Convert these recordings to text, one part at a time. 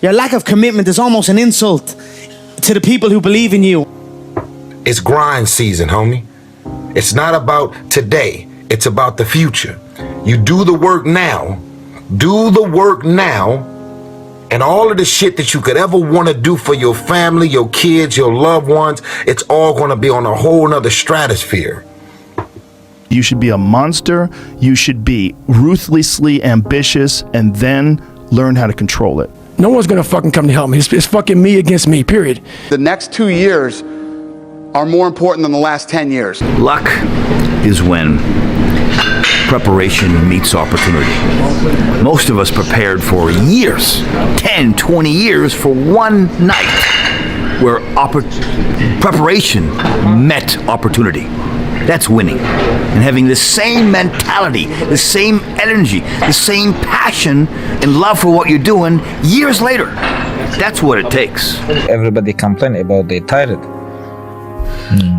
Your lack of commitment is almost an insult to the people who believe in you. It's grind season, homie. It's not about today. It's about the future. You do the work now. Do the work now. And all of the shit that you could ever want to do for your family, your kids, your loved ones, it's all going to be on a whole nother stratosphere. You should be a monster. You should be ruthlessly ambitious and then learn how to control it. No one's gonna fucking come to help me. It's fucking me against me, period. The next 2 years are more important than the last 10 years. Luck is when preparation meets opportunity. Most of us prepared for years, 10, 20 years for one night where preparation met opportunity. That's winning. And having the same mentality, the same energy, the same passion and love for what you're doing years later. That's what it takes. Everybody complain about they tired.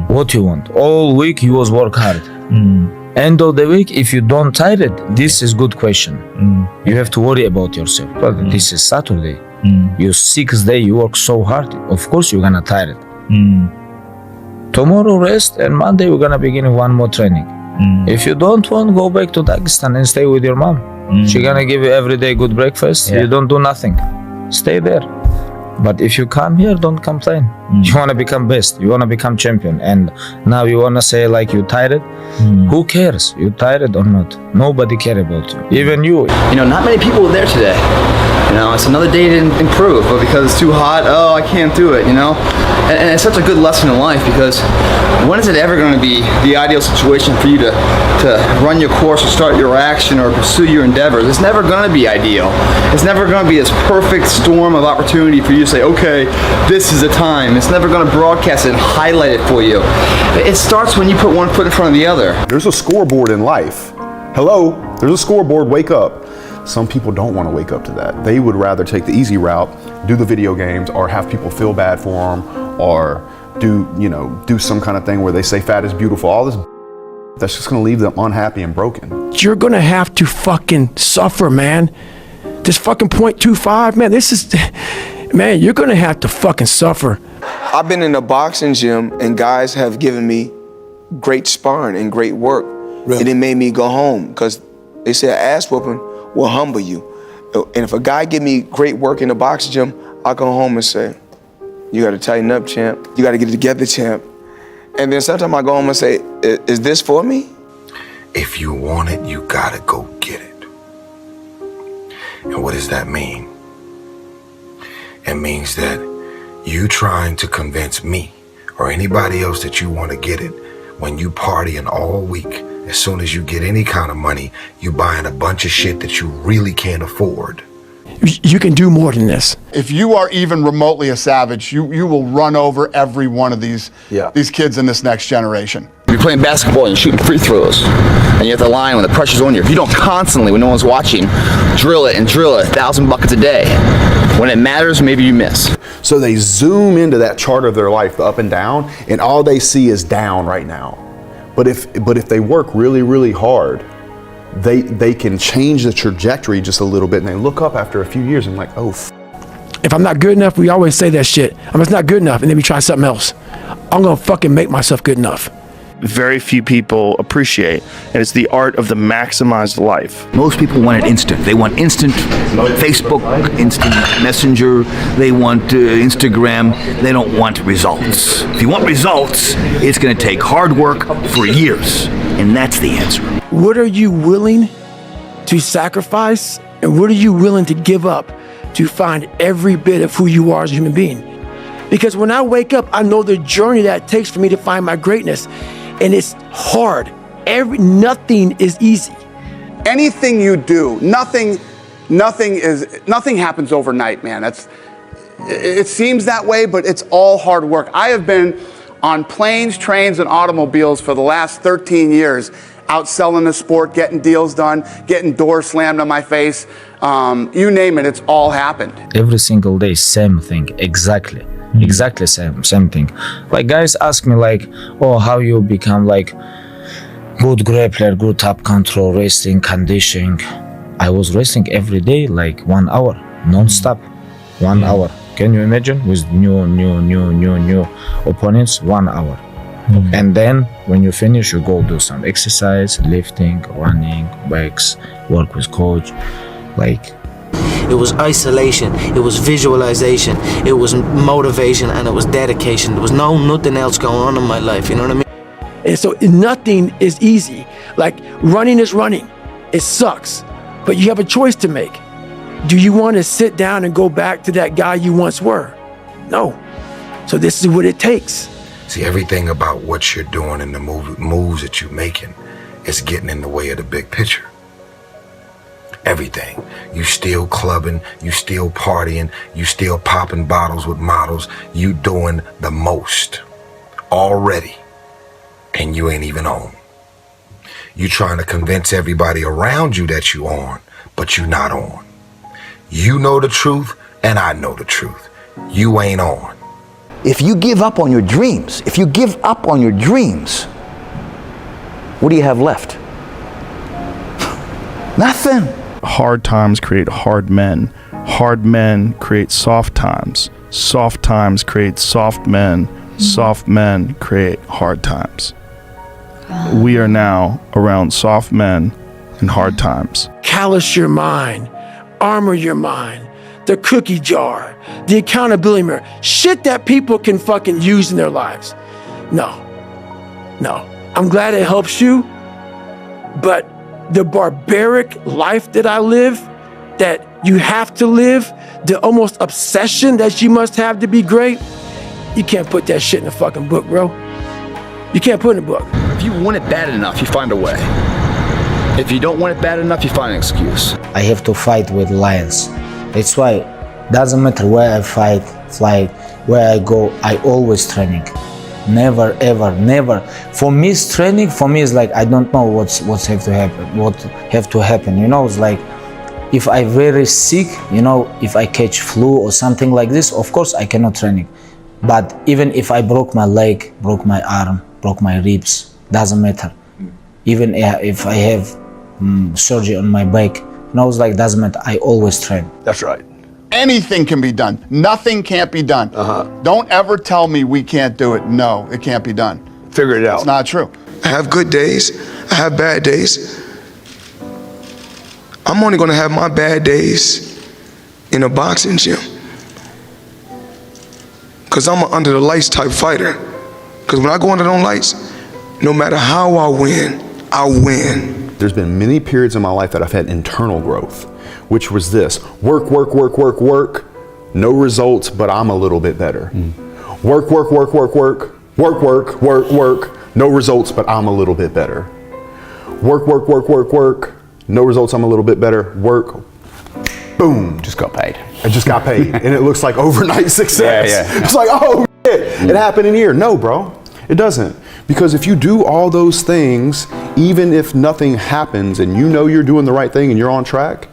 What you want? All week you was work hard. End of the week, if you don't tired, this is good question. You have to worry about yourself. But this is Saturday. Your 6th day, you work so hard. Of course you're gonna tired. Tomorrow rest, and Monday we're gonna begin one more training. If you don't want, go back to Dagestan and stay with your mom. She gonna give you every day good breakfast. You don't do nothing. Stay there. But if you come here, don't complain. You wanna become best. You wanna become champion. And now you wanna say like you tired? Who cares? You tired or not? Nobody care about you. Even you. You know, not many people were there today. You know, it's another day to improve, but because it's too hot, oh, I can't do it, you know? And it's such a good lesson in life, because when is it ever going to be the ideal situation for you to run your course or start your action or pursue your endeavors? It's never going to be ideal. It's never going to be this perfect storm of opportunity for you to say, okay, this is the time. It's never going to broadcast it and highlight it for you. It starts when you put one foot in front of the other. There's a scoreboard in life. Hello, there's a scoreboard, wake up. Some people don't want to wake up to that. They would rather take the easy route, do the video games, or have people feel bad for them, or do some kind of thing where they say fat is beautiful. All this that's just going to leave them unhappy and broken. You're gonna have to fucking suffer, man. This fucking 0.25, man, man, you're gonna have to fucking suffer. I've been in a boxing gym and guys have given me great sparring and great work. Really? And it made me go home, because they say an ass whooping will humble you. And if a guy give me great work in the boxing gym, I'll go home and say, you gotta tighten up, champ. You gotta get it together, champ. And then sometimes I go home and say, is this for me? If you want it, you gotta go get it. And what does that mean? It means that you trying to convince me or anybody else that you want to get it when you partying all week. As soon as you get any kind of money, you buying a bunch of shit that you really can't afford. You can do more than this. If you are even remotely a savage, you will run over every one of these kids in this next generation. You're playing basketball and you're shooting free throws, and you have the line when the pressure's on you. If you don't constantly, when no one's watching, drill it, 1,000 buckets a day, when it matters, maybe you miss. So they zoom into that chart of their life, the up and down, and all they see is down right now. But if they work really, really hard, they can change the trajectory just a little bit, and they look up after a few years and like, oh. If I'm not good enough, we always say that shit. I'm just not good enough, and then we try something else. I'm gonna fucking make myself good enough. Very few people appreciate, and it's the art of the maximized life. Most people want it instant. They want instant Facebook, instant Messenger. They want Instagram. They don't want results. If you want results, it's going to take hard work for years, and that's the answer. What are you willing to sacrifice, and what are you willing to give up to find every bit of who you are as a human being? Because when I wake up, I know the journey that it takes for me to find my greatness. And it's hard. Nothing is easy. Anything you do, nothing happens overnight, man. It seems that way, but it's all hard work. I have been on planes, trains, and automobiles for the last 13 years, out selling the sport, getting deals done, getting doors slammed on my face. You name it, it's all happened. Every single day, same thing, exactly. Exactly same thing. Like guys ask me like, oh, how you become like good grappler, good top control, wrestling, conditioning. I was wrestling every day, like 1 hour, non-stop. 1 hour. Can you imagine? With new opponents, 1 hour. And then when you finish, you go do some exercise, lifting, running, bikes, work with coach. Like, it was isolation, it was visualization, it was motivation, and it was dedication. There was nothing else going on in my life, you know what I mean? And so nothing is easy. Like, running is running. It sucks, but you have a choice to make. Do you want to sit down and go back to that guy you once were? No. So this is what it takes. See, everything about what you're doing and the moves that you're making is getting in the way of the big picture. Everything. You still clubbing, you still partying, you still popping bottles with models. You doing the most already, and you ain't even on. You trying to convince everybody around you that you on, but you not on. You know the truth, and I know the truth. You ain't on. If you give up on your dreams, what do you have left? Nothing. Hard times create hard men. Hard men create soft times. Soft times create soft men. Soft men create hard times. We are now around soft men and hard times. Callous your mind, armor your mind, the cookie jar, the accountability mirror, shit that people can fucking use in their lives. No. I'm glad it helps you, but the barbaric life that I live, that you have to live, the almost obsession that you must have to be great, you can't put that shit in a fucking book, bro. You can't put it in a book. If you want it bad enough, you find a way. If you don't want it bad enough, you find an excuse. I have to fight with lions. That's why doesn't matter where I fight, where I go, I always training. Never, ever, never. For me, training is like I don't know what's have to happen. You know, it's like if I very sick, you know, if I catch flu or something like this, of course I cannot training. But even if I broke my leg, broke my arm, broke my ribs, doesn't matter. Even if I have surgery on my back, you know, it's like doesn't matter. I always train. That's right. Anything can be done. Nothing can't be done. Don't ever tell me we can't do it. No, it can't be done. Figure it out. It's not true. I have good days. I have bad days. I'm only going to have my bad days in a boxing gym. Because I'm an under the lights type fighter. Because when I go under those lights, no matter how I win, I win. There's been many periods in my life that I've had internal growth, which was this: work, no results, but I'm a little bit better. Work, no results, but I'm a little bit better. Work, no results, I'm a little bit better. Work, boom, just got paid. I just got paid, and it looks like overnight success. Yeah. It's like, oh shit, it happened in a year. No, bro, it doesn't. Because if you do all those things, even if nothing happens and you know you're doing the right thing and you're on track,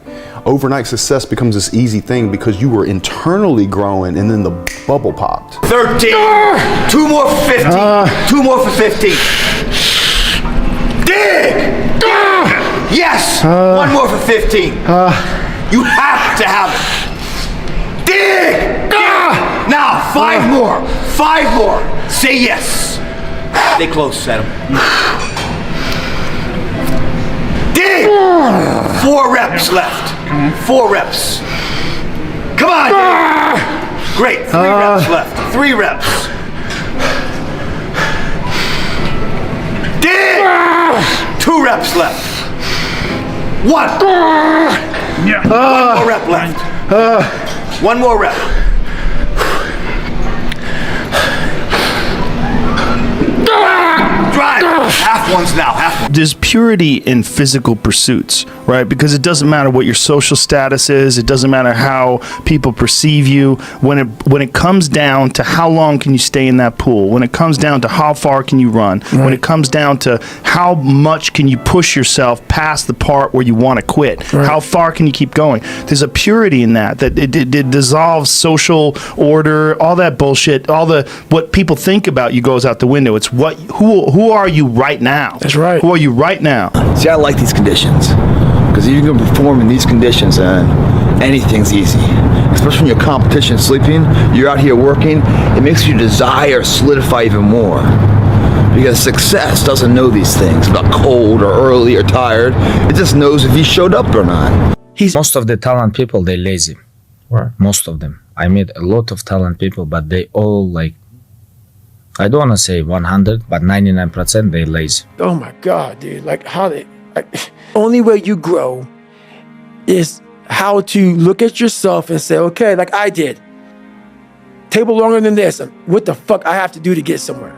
overnight success becomes this easy thing because you were internally growing and then the bubble popped. 13. 2 more for 15. 2 more for 15. Dig! Yes! 1 more for 15. You have to have it. Dig! Now, 5 more. 5 more. Say yes. Stay close, Adam. Dig! 4 reps left. 4 reps. Come on, Dig. Great. 3 reps left. 3 reps. Dig! 2 reps left. 1. 1 more rep left. 1 more rep. Drive. Half ones now. Half ones. There's purity in physical pursuits, right? Because it doesn't matter what your social status is. It doesn't matter how people perceive you. When it comes down to how long can you stay in that pool, when it comes down to how far can you run, when it comes down to how much can you push yourself past the part where you want to quit, how far can you keep going? There's a purity in that it dissolves social order, all that bullshit, what people think about you goes out the window. It's who are you right now? That's right. Who are you right now? See, I like these conditions. Because if you can perform in these conditions, then anything's easy. Because especially when your competition's sleeping, you're out here working, it makes your desire solidify even more. Because success doesn't know these things about cold or early or tired. It just knows if you showed up or not. Most of the talent people, they lazy. Right. Most of them. I met a lot of talent people, but they all like, I don't want to say 100, but 99% they lazy. Oh my God, dude. Like how they, like, only way you grow is how to look at yourself and say, okay, like I did. Table longer than this. What the fuck I have to do to get somewhere?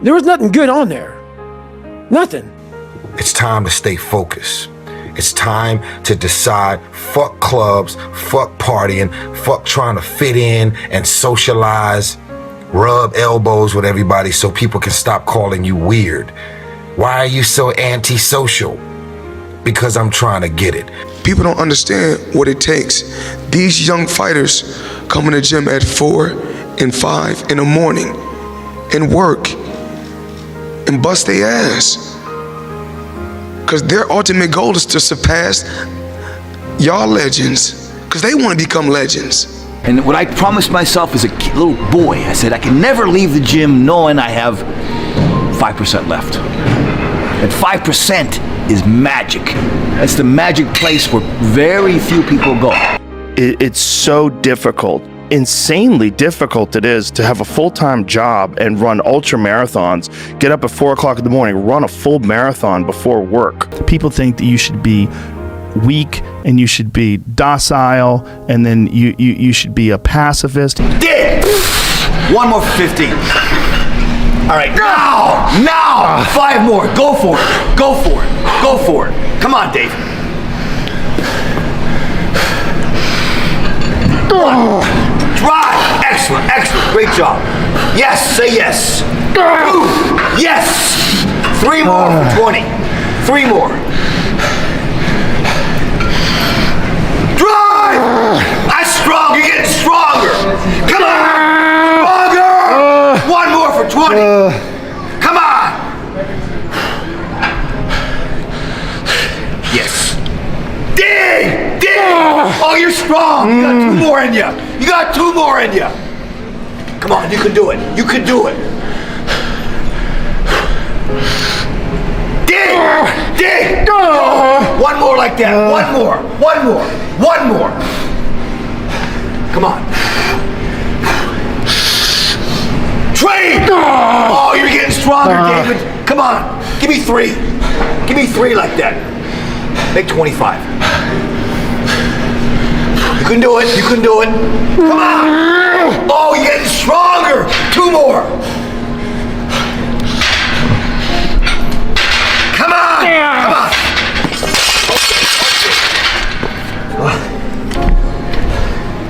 There was nothing good on there. Nothing. It's time to stay focused. It's time to decide, fuck clubs, fuck partying, fuck trying to fit in and socialize, rub elbows with everybody so people can stop calling you weird. Why are you so antisocial? Because I'm trying to get it. People don't understand what it takes. These young fighters come in the gym at 4 and 5 in the morning and work and bust their ass. Because their ultimate goal is to surpass y'all legends, because they want to become legends. And what I promised myself as a little boy, I said I can never leave the gym knowing I have 5% left. And 5% is magic. That's the magic place where very few people go. It's so difficult, insanely difficult it is to have a full-time job and run ultra marathons, get up at 4 o'clock in the morning, run a full marathon before work. People think that you should be weak and you should be docile and then you should be a pacifist. Did! One more for 15. All right, now! 5 more, go for it, go for it, go for it. Come on, Dave. Drive! Excellent, excellent, great job. Yes, say yes. Yes! 3 more for 20. 3 more. Drive! That's strong, you're getting stronger. Come on! Stronger! 1 more for 20. Come on! Yes. Dig! Dig! Oh, you're strong. You got 2 more in you. You got 2 more in you. Come on, you can do it. You can do it. Dig! Dig! 1 more like that. 1 more. 1 more. 1 more. Come on. Train! Oh, you're getting stronger, David. Come on. Give me 3. Give me 3 like that. Make 25. You can do it. You can do it. Come on. Oh, you're getting stronger. 2 more. Come on. Come on.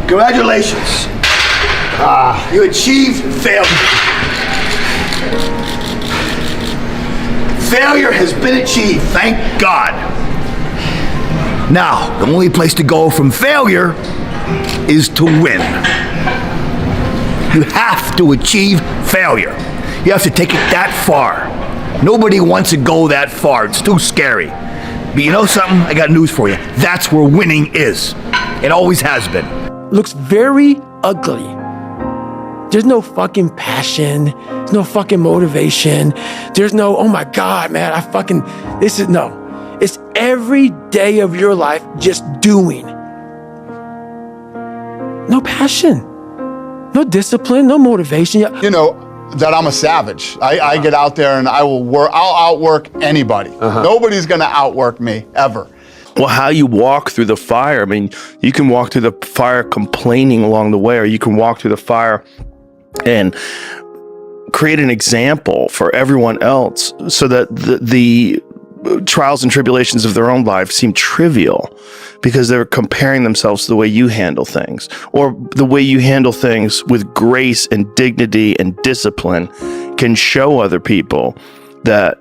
Congratulations. You achieved failure. Failure has been achieved, thank God. Now, the only place to go from failure is to win. You have to achieve failure. You have to take it that far. Nobody wants to go that far. It's too scary. But you know something? I got news for you. That's where winning is. It always has been. Looks very ugly. There's no fucking passion. There's no fucking motivation. There's no, oh my God, man, no. It's every day of your life just doing. No passion, no discipline, no motivation. You know, that I'm a savage. I get out there and I'll outwork anybody. Nobody's gonna outwork me, ever. Well, how you walk through the fire, I mean, you can walk through the fire complaining along the way, or you can walk through the fire and create an example for everyone else so that the trials and tribulations of their own life seem trivial because they're comparing themselves to the way you handle things, or the way you handle things with grace and dignity and discipline can show other people that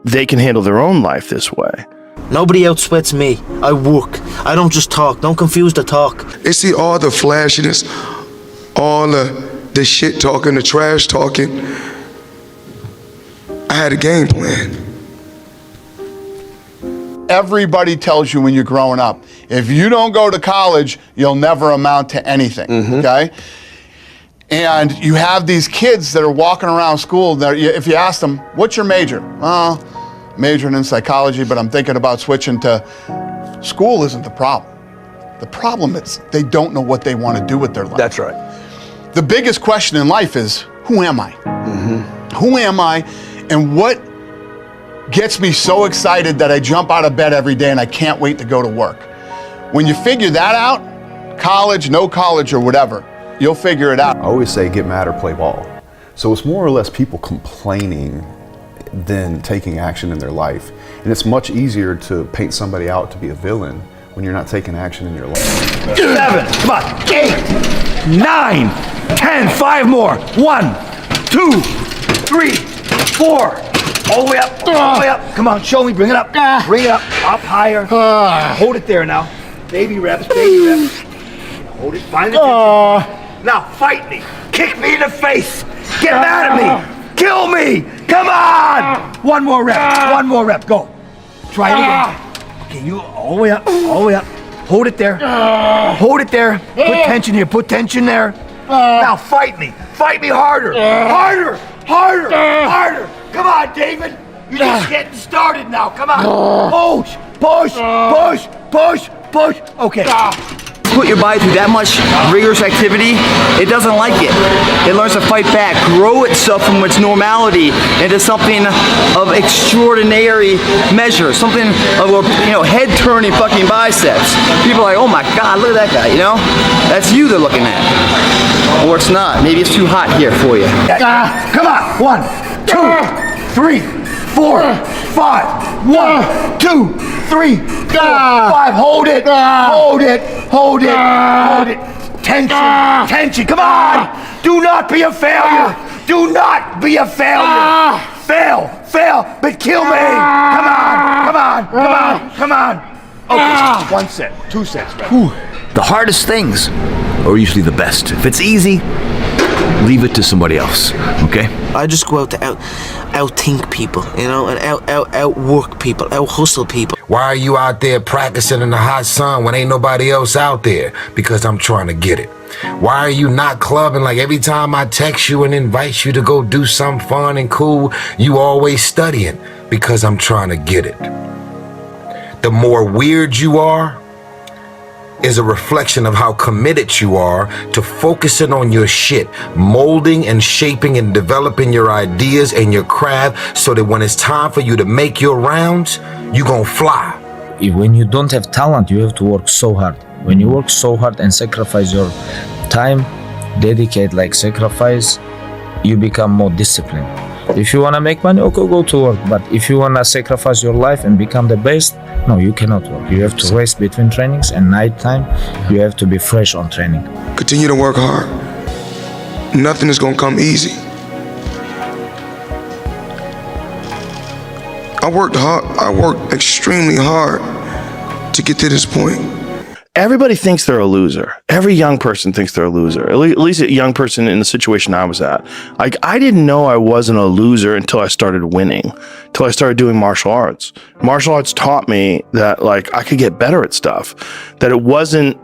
they can handle their own life this way. Nobody outsweats me. I work. I don't just talk. Don't confuse the talk. They see all the flashiness, all the shit talking, the trash talking. I had a game plan. everybody tells you when you're growing up, if you don't go to college, you'll never amount to anything, okay? And you have these kids that are walking around school, that if you ask them, what's your major? Majoring in psychology, but I'm thinking about switching to school. Isn't the problem. The problem is they don't know what they want to do with their life. That's right. The biggest question in life is, who am I? Who am I, and what gets me so excited that I jump out of bed every day and I can't wait to go to work? When you figure that out, college, no college, or whatever, you'll figure it out. I always say get mad or play ball. So it's more or less people complaining than taking action in their life. And it's much easier to paint somebody out to be a villain when you're not taking action in your life. 7, come on, 8, 9, 10, 5 more. 1, 2, 3, 4. All the way up, all the way up. Come on, show me, bring it up. Bring it up higher. Hold it there now. Baby reps, baby reps. Hold it, find the tension. Now fight me, kick me in the face, get mad at me, kill me, come on! One more rep, go. Try it again. Okay, you all the way up, hold it there, put tension here, put tension there. Now fight me harder, harder. Come on, David, you're just getting started now, come on. Push, okay. Put your body through that much rigorous activity, it doesn't like it. It learns to fight back, grow itself from its normality into something of extraordinary measure, something of a head-turning fucking biceps. People are like, oh my God, look at that guy, That's you they're looking at. Or it's not. Maybe it's too hot here for you. Come on, 1, 2, 3, 4, 5. 1, 2, 3, 4, 5. Hold it. Tension. Come on. Do not be a failure. Fail, but kill me. Come on. Okay, 1 set, 2 sets. The hardest things are usually the best. If it's easy, leave it to somebody else, okay? I just go out to outthink people, and outwork people, out-hustle people. Why are you out there practicing in the hot sun when ain't nobody else out there? Because I'm trying to get it. Why are you not clubbing like every time I text you and invite you to go do something fun and cool, you always studying? Because I'm trying to get it. The more weird you are is a reflection of how committed you are to focusing on your shit, molding and shaping and developing your ideas and your craft so that when it's time for you to make your rounds, you gonna fly. When you don't have talent, you have to work so hard. When you work so hard and sacrifice your time, sacrifice, you become more disciplined. If you wanna make money, okay, go to work. But if you wanna sacrifice your life and become the best, no, you cannot work. You have to rest between trainings, and nighttime, you have to be fresh on training. Continue to work hard. Nothing is gonna come easy. I worked hard. I worked extremely hard to get to this point. Everybody thinks they're a loser. Every young person thinks they're a loser. At least a young person in the situation I was at. I didn't know I wasn't a loser until I started winning, until I started doing martial arts. Martial arts taught me that I could get better at stuff, that I wasn't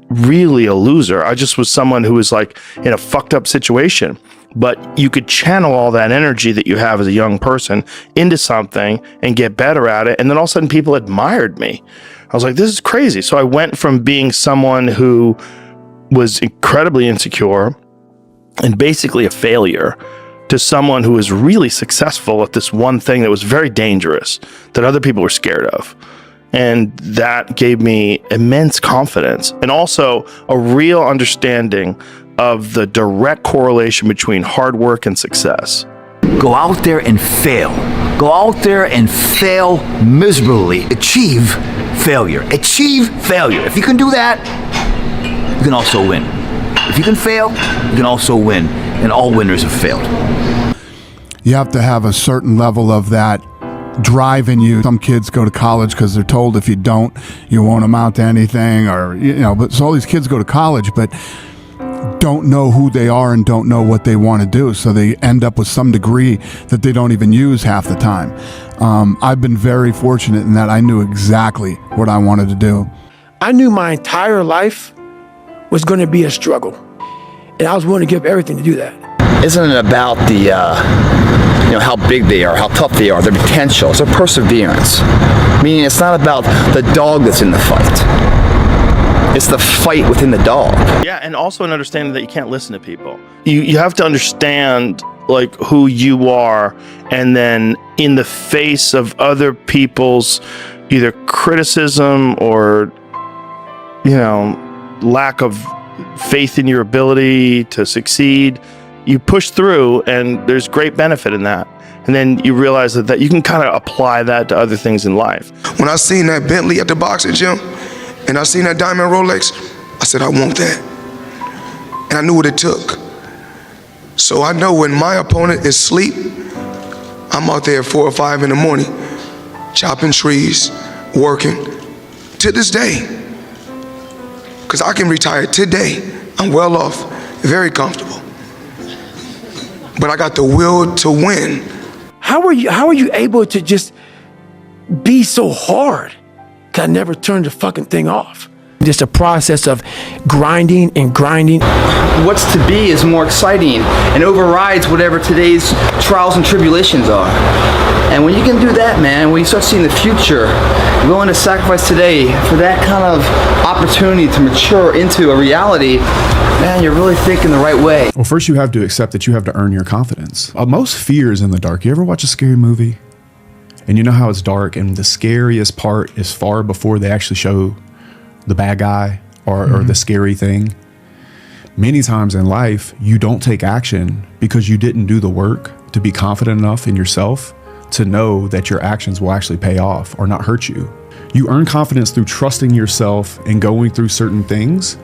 really a loser. I just was someone who was in a fucked up situation. But you could channel all that energy that you have as a young person into something and get better at it. And then all of a sudden people admired me. I was like, this is crazy. So I went from being someone who was incredibly insecure and basically a failure to someone who was really successful at this one thing that was very dangerous, that other people were scared of. And that gave me immense confidence and also a real understanding of the direct correlation between hard work and success. Go out there and fail. Go out there and fail miserably. Achieve failure. If you can do that, you can also win. If you can fail, you can also win. And all winners have failed. You have to have a certain level of that drive in you. Some kids go to college because they're told if you don't, you won't amount to anything, but so all these kids go to college, but don't know who they are and don't know what they want to do. So they end up with some degree that they don't even use half the time. I've been very fortunate in that I knew exactly what I wanted to do. I knew my entire life was going to be a struggle, and I was willing to give everything to do that. Isn't it about the, how big they are, how tough they are, their potential? It's their perseverance. Meaning it's not about the dog that's in the fight. It's the fight within the dog. Yeah, and also an understanding that you can't listen to people. You have to understand like who you are, and then in the face of other people's either criticism or lack of faith in your ability to succeed, you push through, and there's great benefit in that. And then you realize that you can kind of apply that to other things in life. When I seen that Bentley at the boxing gym, and I seen that diamond Rolex, I said, I want that. And I knew what it took. So I know when my opponent is asleep, I'm out there at 4 or 5 in the morning, chopping trees, working, to this day. Because I can retire today. I'm well off, very comfortable. But I got the will to win. How are you able to just be so hard? 'Cause I never turned the fucking thing off. Just a process of grinding and grinding. What's to be is more exciting and overrides whatever today's trials and tribulations are. And when you can do that, man, when you start seeing the future, willing to sacrifice today for that kind of opportunity to mature into a reality, man, you're really thinking the right way. Well, first you have to accept that you have to earn your confidence. Most fear is in the dark. You ever watch a scary movie? And you know how it's dark, and the scariest part is far before they actually show the bad guy or the scary thing. Many times in life, you don't take action because you didn't do the work to be confident enough in yourself to know that your actions will actually pay off or not hurt you. You earn confidence through trusting yourself and going through certain things,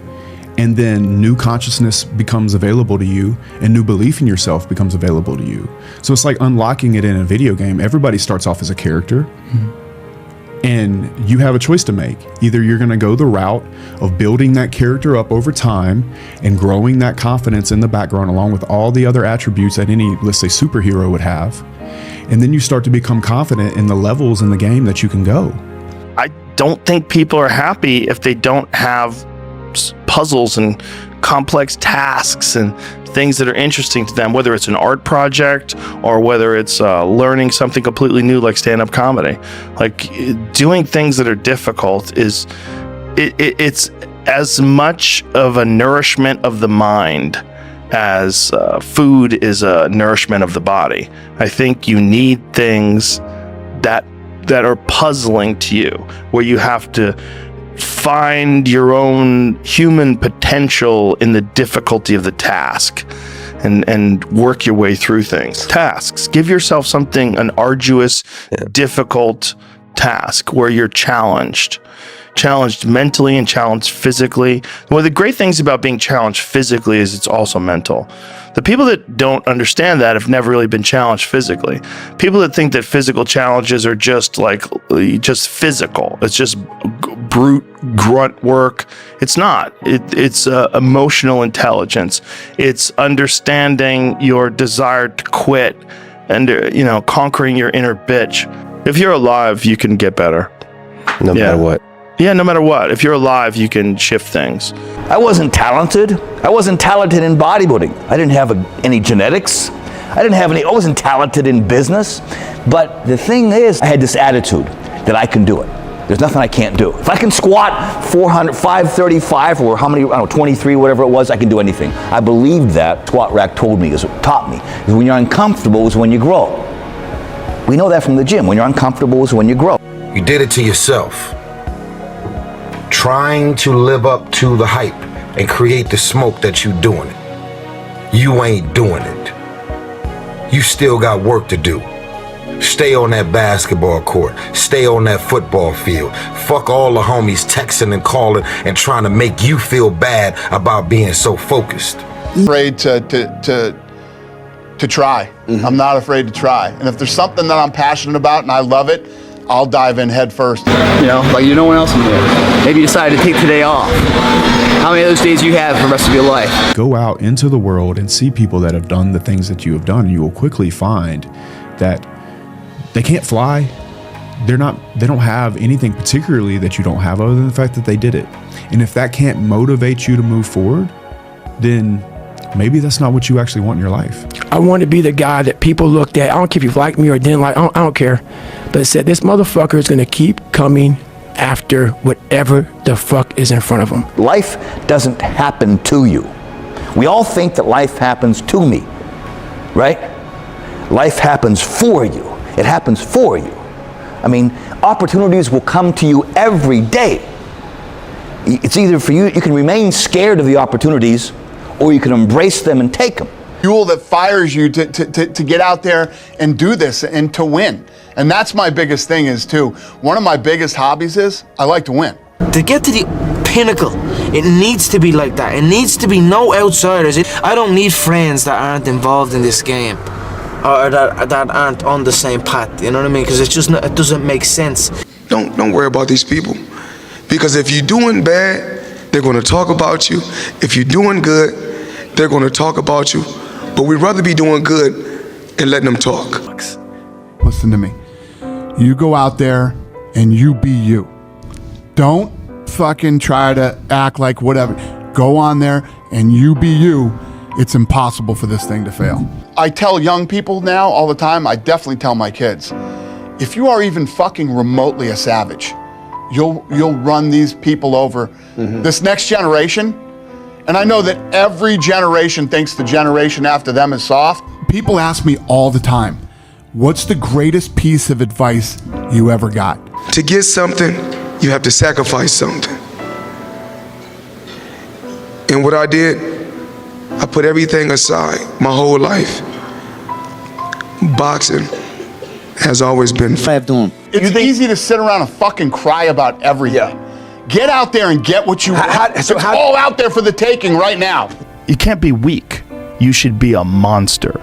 and then new consciousness becomes available to you and new belief in yourself becomes available to you. So it's like unlocking it in a video game. Everybody starts off as a character. And you have a choice to make. Either you're going to go the route of building that character up over time and growing that confidence in the background along with all the other attributes that any, let's say, superhero would have. And then you start to become confident in the levels in the game that you can go. I don't think people are happy if they don't have puzzles and complex tasks and things that are interesting to them, whether it's an art project or whether it's learning something completely new like stand-up comedy. Like doing things that are difficult is it's as much of a nourishment of the mind as food is a nourishment of the body. I think you need things that are puzzling to you, where you have to find your own human potential in the difficulty of the task and work your way through things. Tasks. Give yourself something, an arduous, difficult task where you're challenged mentally and challenged physically. One of the great things about being challenged physically is it's also mental. The people that don't understand that have never really been challenged physically. People that think that physical challenges are just physical. It's just brute grunt work. It's not. It's emotional intelligence. It's understanding your desire to quit and conquering your inner bitch. If you're alive, you can get better. No matter what. Yeah, no matter what. If you're alive, you can shift things. I wasn't talented. I wasn't talented in bodybuilding. I didn't have any genetics. I wasn't talented in business. But the thing is, I had this attitude that I can do it. There's nothing I can't do. If I can squat 400, 535, or how many, 23, whatever it was, I can do anything. I believed that. Squat rack taught me, is when you're uncomfortable is when you grow. We know that from the gym. When you're uncomfortable is when you grow. You did it to yourself. Trying to live up to the hype and create the smoke that you doing it. You ain't doing it. You still got work to do. Stay on that basketball court. Stay on that football field. Fuck all the homies texting and calling and trying to make you feel bad about being so focused. Afraid to try. I'm not afraid to try. And if there's something that I'm passionate about and I love it, I'll dive in head first. You know, like you're no one else in there. Maybe you decided to take today off. How many of those days you have for the rest of your life? Go out into the world and see people that have done the things that you have done, and you will quickly find that they can't fly. They don't have anything particularly that you don't have other than the fact that they did it. And if that can't motivate you to move forward, then maybe that's not what you actually want in your life. I want to be the guy that people looked at. I don't care if you like me or didn't like. I don't care. But it said this motherfucker is going to keep coming after whatever the fuck is in front of him. Life doesn't happen to you. We all think that life happens to me, right? Life happens for you. It happens for you. I mean, opportunities will come to you every day. It's either for you, you can remain scared of the opportunities, or you can embrace them and take them. Fuel that fires you to get out there and do this and to win. And that's my biggest thing is too. One of my biggest hobbies is I like to win. To get to the pinnacle, it needs to be like that. It needs to be no outsiders. I don't need friends that aren't involved in this game, or that aren't on the same path. You know what I mean? Because it's just it doesn't make sense. Don't worry about these people, because if you're doing bad, they're going to talk about you. If you're doing good, they're going to talk about you. But we'd rather be doing good and letting them talk. Listen to me. You go out there and you be you. Don't fucking try to act like whatever. Go on there and you be you. It's impossible for this thing to fail. I tell young people now all the time, I definitely tell my kids, if you are even fucking remotely a savage, you'll run these people over. This next generation, and I know that every generation thinks the generation after them is soft. People ask me all the time, what's the greatest piece of advice you ever got? To get something, you have to sacrifice something. And what I did, I put everything aside, my whole life. Boxing has always been fun. It's easy to sit around and fucking cry about everything. Get out there and get what you want. It's all out there for the taking right now. You can't be weak. You should be a monster.